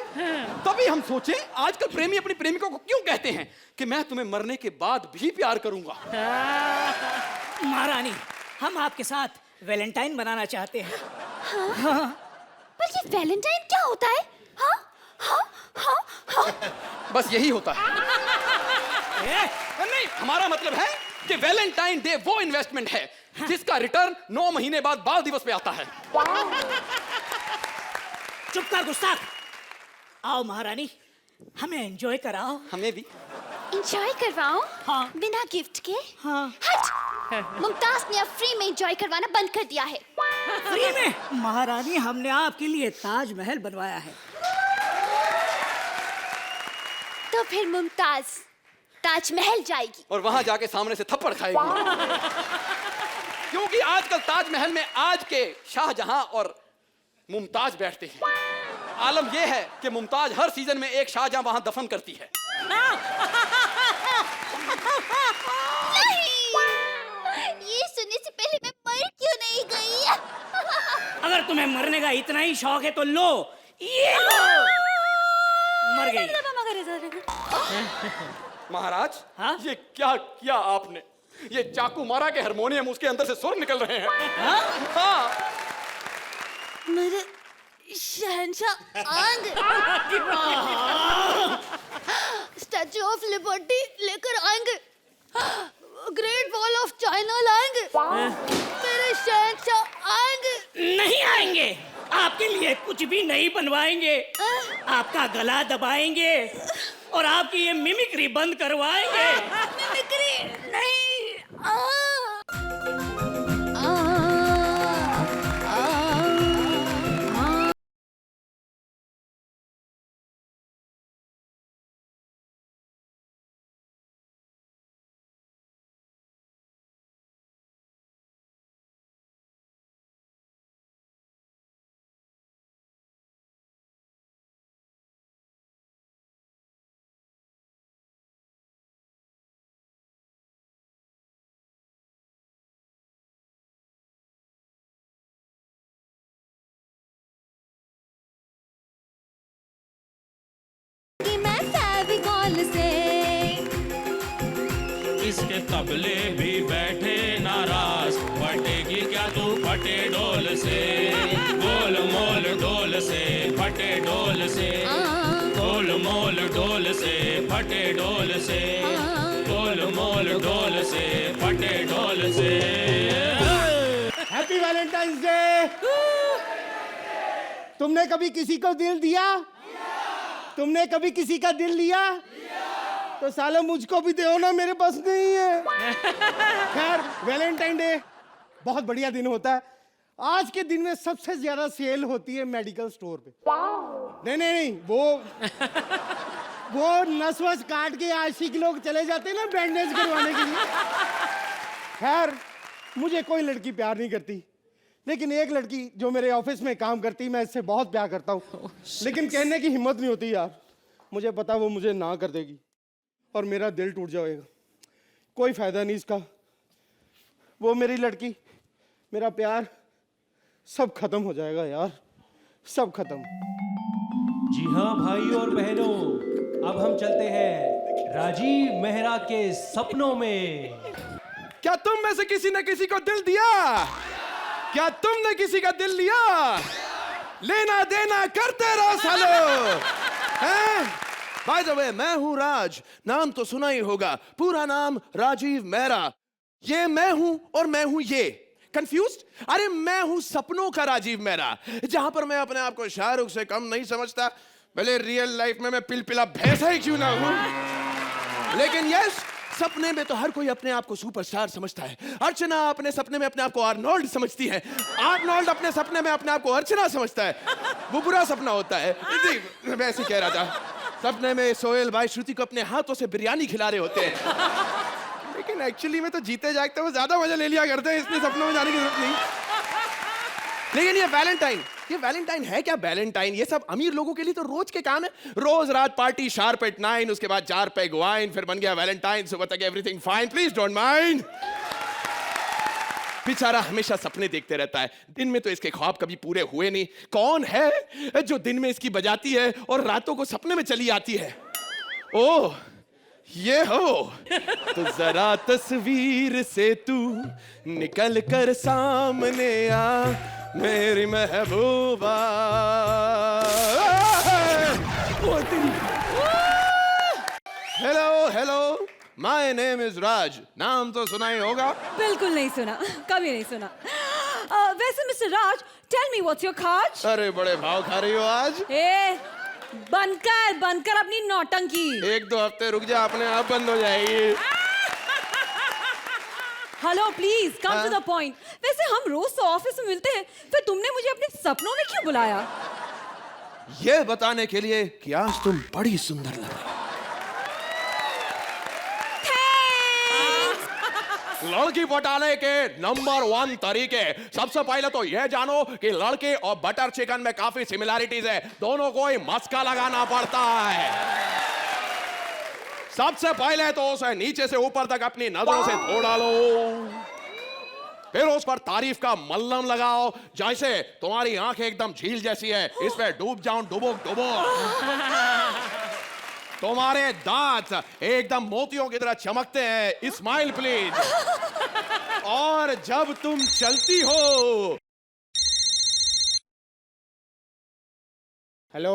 तभी हम सोचे आजकल प्रेमी अपनी प्रेमिका को क्यों कहते हैं कि मैं तुम्हें मरने के बाद भी प्यार करूंगा। महारानी, हम आपके साथ वैलेंटाइन बनाना चाहते हैं। पर ये वैलेंटाइन क्या होता है? हाँ हाँ हाँ हाँ। बस यही होता है। नहीं, हमारा मतलब है कि वैलेंटाइन डे वो इन्वेस्टमेंट है जिसका रिटर्न 9 महीने बाद बाल दिवस पे आता है। चुप कर गुस्ताख। आओ महारानी, हमें एंजॉय कराओ। हमें भी। एंजॉय करवाओ? हाँ। बिना गिफ्ट के? हाँ। हट! मुमताज ने अब फ्री में एंजॉय करवाना बंद कर दिया है। फ्री में? महारानी, हमने आपके लिए ताजमहल बनवाया है। तो फिर मुमताज ताजमहल जाएगी और वहां जाके सामने से थप्पड़ खाएगी। क्योंकि आजकल ताजमहल में आज के शाहजहां और मुमताज बैठते हैं। आलम यह है कि मुमताज हर सीजन में एक शाहजहां वहां दफन करती है। नहीं, ये सुनने से पहले मैं मर क्यों नहीं गई? अगर तुम्हें मरने का इतना ही शौक है तो लो, ये लो। मर गई। महाराज, हाँ? ये क्या किया आपने? ये चाकू मारा के हारमोनियम उसके अंदर से सुर निकल रहे हैं। हाँ? मेरे शहंशाह आंग स्टैचू ऑफ लिबर्टी लेकर आएंगे, ग्रेट वॉल ऑफ चाइना लाएंगे, मेरे शहंशाह आएंगे। नहीं आएंगे, आपके लिए कुछ भी नहीं बनवाएंगे, आपका गला दबाएंगे और आपकी ये मिमिक्री बंद करवाएंगे। मिमिक्री नहीं। इसके तबले भी बैठे नाराज, फटेगी क्या तू फटे डोल से, गोल मोल डोल से फटे डोल से, गोल मोल डोल से फटे डोल से, गोल मोल डोल से फटे डोल से। Happy Valentine's day. तुमने कभी किसी को दिल दिया? तुमने कभी किसी का दिल लिया? तो साला मुझको भी दो ना, मेरे पास नहीं है। खैर, वैलेंटाइन डे बहुत बढ़िया दिन होता है। आज के दिन में सबसे ज्यादा सेल होती है मेडिकल स्टोर पे। नहीं, वो नस वस काट के आशिक लोग चले जाते हैं ना बैंडेज करवाने के लिए। खैर, मुझे कोई लड़की प्यार नहीं करती, लेकिन एक लड़की जो मेरे ऑफिस में काम करती, मैं इससे बहुत प्यार करता हूँ, लेकिन कहने की हिम्मत नहीं होती यार। मुझे पता वो मुझे ना कर देगी और मेरा दिल टूट जाएगा। कोई फायदा नहीं इसका। वो मेरी लड़की, मेरा प्यार, सब खत्म हो जाएगा यार, सब खत्म। जी हाँ भाई और बहनों, अब हम चलते हैं राजीव मेहरा के सपनों में। क्या तुम में से किसी ने किसी को दिल दिया? क्या तुमने किसी का दिल लिया? लेना देना करते रहो सालो। बाय द वे, मैं हूं राज। नाम तो सुना ही होगा, पूरा नाम राजीव मेहरा। ये मैं हूं और मैं हूं ये। कंफ्यूज्ड? अरे मैं हूं सपनों का राजीव मेहरा। जहां पर मैं अपने आप को शाहरुख से कम नहीं समझता, भले रियल लाइफ में मैं पिलपिला भैंसा ही क्यों ना हूं, लेकिन यस, सपने में तो हर कोई अपने आप को सुपरस्टार समझता है। अर्चना अपने सपने में अपने आप को आर्नोल्ड समझती है, आर्नोल्ड अपने सपने में अपने आप को अर्चना समझता है। वो बुरा सपना होता है। मैं ऐसे कह रहा था, सपने में सोहेल भाई श्रुति को अपने हाथों से बिरयानी खिला रहे होते हैं, लेकिन एक्चुअली में तो जीते जागते वो ज्यादा मजा ले लिया करते हैं, इसलिए सपनों में जाने की जरूरत नहीं। लेकिन ये वैलेंटाइन है क्या? वैलेंटाइन ये सब अमीर लोगों के लिए तो रोज के काम है। रोज रात पार्टी, शार्प एट 9, उसके बाद 4 पैग वाइन, फिर बन गया वैलेंटाइन, सुबह तक everything fine, please don't mind. बेचारा हमेशा सपने देखते रहता है, दिन में तो इसके ख्वाब कभी पूरे हुए नहीं। कौन है जो दिन में इसकी बजाती है और रातों को सपने में चली आती है? ओह, ये हो तो जरा तस्वीर से तू निकल कर सामने आ, मेरी महबूबा। हेलो, माय नेम इज राज। नाम तो सुना ही होगा। बिल्कुल नहीं सुना, कभी नहीं सुना। वैसे mister Raj, tell me what's your खाज? अरे बड़े भाव खा रही हो आज। बनकर अपनी नौटंकी। 1-2 हफ्ते रुक जा, अपने आप बंद हो जाएगी। Hello, please come to the point. वैसे हम रोज तो ऑफिस में मिलते हैं, फिर तुमने मुझे अपने सपनों में क्यों बुलाया? ये बताने के लिए कि आज तुम बड़ी सुंदर लग रही हो। लड़की पटाने के नंबर 1 तरीके, सबसे पहले तो यह जानो कि लड़के और बटर चिकन में काफी सिमिलैरिटीज है। दोनों को ही मस्का लगाना पड़ता है। सबसे पहले तो उसे नीचे से ऊपर तक अपनी नजरों से धो डालो, फिर उस पर तारीफ का मल्लम लगाओ, जैसे तुम्हारी आंखें एकदम झील जैसी है, इस पे डूब जाऊं डुबो। तुम्हारे दांत एकदम मोतियों की तरह चमकते हैं, स्माइल प्लीज। और जब तुम चलती हो हेलो।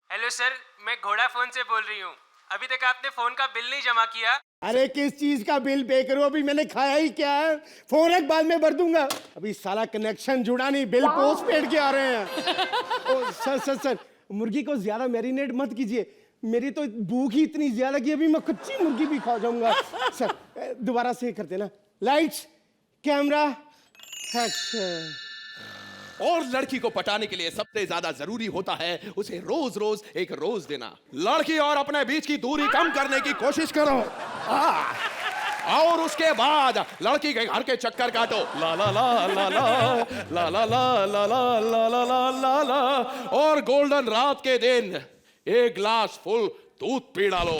हेलो सर, मैं घोड़ा फोन से बोल रही हूँ। अभी तक आपने फोन का बिल नहीं जमा किया। अरे किस चीज का बिल पे करूं? अभी मैंने खाया ही क्या है? फोन एक बाद में भर दूंगा। अभी साला कनेक्शन जुड़ा नहीं, बिल पोस्ट पेड के आ रहे हैं। ओ सर, मुर्गी को ज्यादा मैरिनेट मत कीजिए, मेरी तो भूख ही इतनी ज्यादा कि अभी मैं कच्ची मुर्गी भी खा जाऊंगा। सर दोबारा से करते ना, लाइट्स कैमरा एक्शन। और लड़की को पटाने के लिए सबसे ज्यादा जरूरी होता है उसे रोज रोज एक रोज देना। लड़की और अपने बीच की दूरी कम करने की कोशिश करो। और उसके बाद लड़की के घर के चक्कर काटो। ला ला ला ला ला ला ला ला ला ला ला ला ला ला ला। और गोल्डन रात के दिन एक ग्लास फुल दूध पी डालो।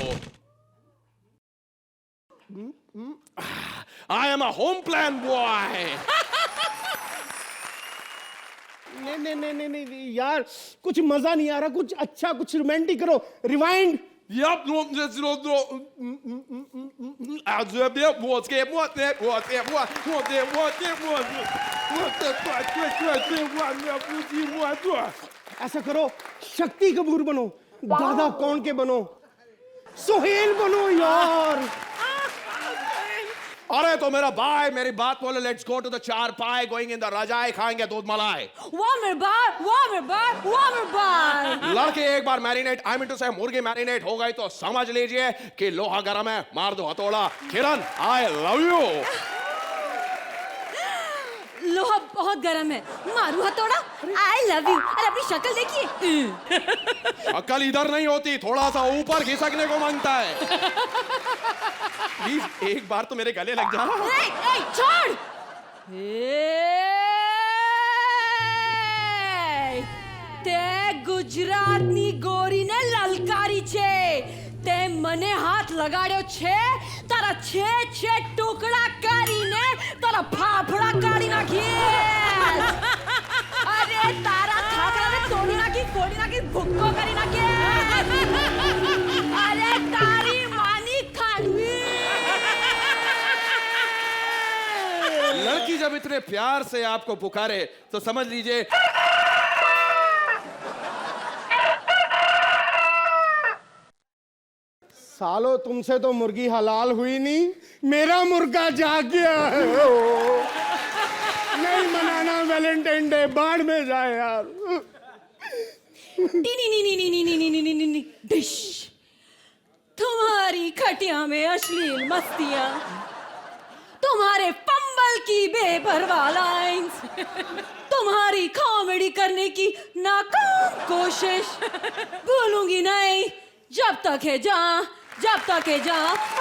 I am a home plan boy. नहीं यार, कुछ मजा नहीं आ रहा, कुछ अच्छा, कुछ रोमांटिक करो। रिवाइंड। ऐसा करो, शक्ति कपूर बनो, दादा कौन के बनो, सोहेल बनो यार। अरे तो मेरा भाई मेरी बात बोले। लेट्स गो टू द चार पाए, गोइंग इन द रजाई, खाएंगे दूध मलाई। वाह मेरे बाय। लड़के एक बार मैरिनेट, आई मीन टू से मुर्गी मैरिनेट हो गई तो समझ लीजिए कि लोहा गरम है, मार दो हथौड़ा। किरण आई लव यू। लोहा बहुत गर्म है, मारू हथौड़ा। आई लव यू। अरे अपनी शक्ल देखिए। अक्ल इधर नहीं होती, थोड़ा सा ऊपर खिसकने को मांगता है। प्लीज एक बार तो मेरे गले लग जा। छोड़। તે ગુજરાતની ગોરીને લલકારી છે, તે મને હાથ લગાડ્યો છે, તારા છે ટુકડા કરીને તારા ફાફડા કાઢી નાખીએ। અરે તારા ખાખરાને તોડી નાખી, ફોડી નાખી, ભૂક્કો કરી નાખીએ। અરે તારી માની ખાંડવી। लड़की जब इतने प्यार से आपको पुकारे तो समझ लीजिए सालो, तुमसे तो मुर्गी हलाल हुई नहीं, मेरा मुर्गा जाग गया है। नहीं मनाना वैलेंटाइन डे, बाढ़ में जाए यार। डिश। तुम्हारी खटिया में अश्लील मस्तियां, तुम्हारे पंबल की बेपरवाह लाइंस, तुम्हारी कॉमेडी करने की नाकाम कोशिश भूलूंगी नहीं जब तक है जहाँ।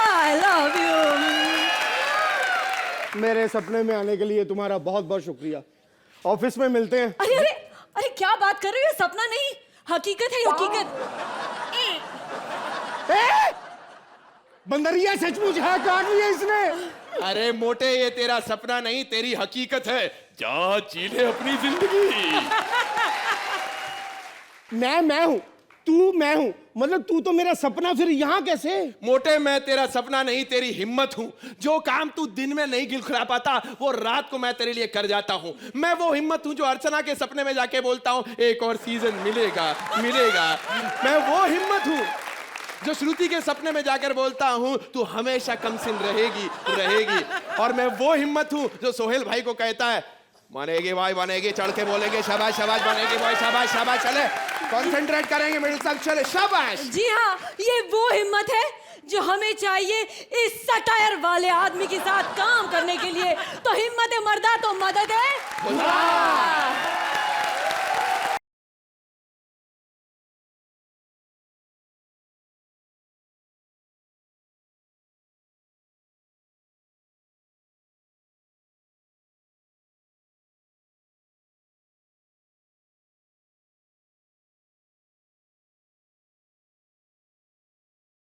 आई लव यू। मेरे सपने में आने के लिए तुम्हारा बहुत बहुत शुक्रिया। ऑफिस में मिलते हैं। अरे अरे अरे क्या बात कर रहे हो? सपना नहीं, हकीकत है, हकीकत। बंदरिया सचमुच है, काट लिया इसने। अरे मोटे, ये तेरा सपना नहीं, तेरी हकीकत है। जा जी ले अपनी जिंदगी। मैं हूं, तू मैं हूं, मतलब तू तो मेरा सपना, फिर यहाँ कैसे? मोटे, मैं तेरा सपना नहीं, तेरी हिम्मत हूं। जो काम तू दिन में नहीं गिलखिला पाता वो रात को मैं तेरे लिए कर जाता हूं। मैं वो हिम्मत हूं जो अर्चना के सपने में जाके बोलता हूं एक और सीजन मिलेगा। मैं वो हिम्मत हूं जो श्रुति के सपने में जाकर बोलता हूं तू हमेशा कमसिन रहेगी। और मैं वो हिम्मत हूं जो सोहेल भाई को कहता है बनेगी भाई बनेगी, चढ़ के बोलेंगे शाबाश शाबाश, बनेगी भाई शाबाश शाबाश, चले कंसंट्रेट करेंगे, मिडिल तक चले शाबाश। जी हाँ, ये वो हिम्मत है जो हमें चाहिए इस सटायर वाले आदमी के साथ काम करने के लिए। तो हिम्मत है मर्दा तो मदद है खुदा।